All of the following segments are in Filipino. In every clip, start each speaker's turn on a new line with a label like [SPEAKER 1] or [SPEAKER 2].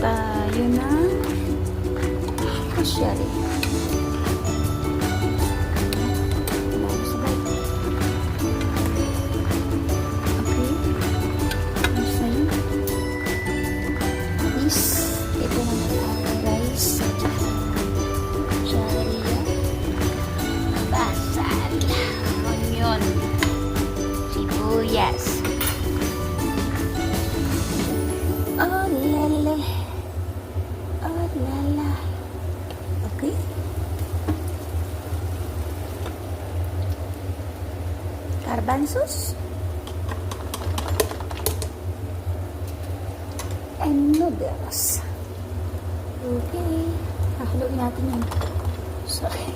[SPEAKER 1] tayo ng kusyari. Ito naman ang rice, sharia, basal, onion, sibuyas. Oh lala, oh lala. Okay. Garbanzos and noodles. Okay. Haluin natin yun. Sorry.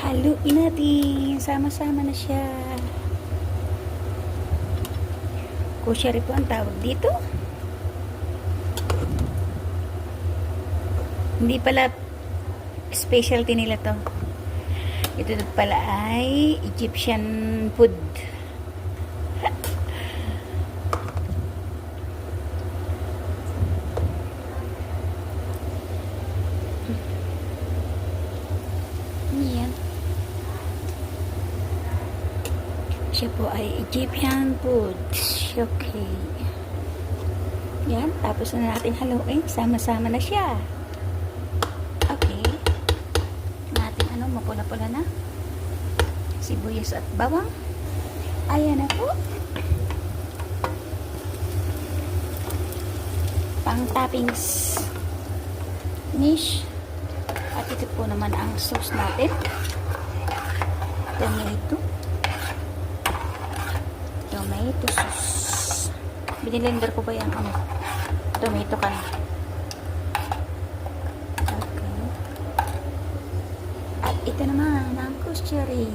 [SPEAKER 1] Haluin natin. Sama-sama na siya. Kusyari po ang tawag dito. Hindi pala specialty nila to. Ito pala ay Egyptian food. Yan. Siya po ay Egyptian food. Okay. Yan. Tapos na natin haluin. Sama-sama na siya. Okay. Natin mapula-pula na. Sibuyas at bawang. Ayan na po. Pang toppings. Finish. At ito po naman ang sauce natin. Tomato sauce. Binilender ko ba yung tomato ka na? Okay. At ito naman ang kusyari.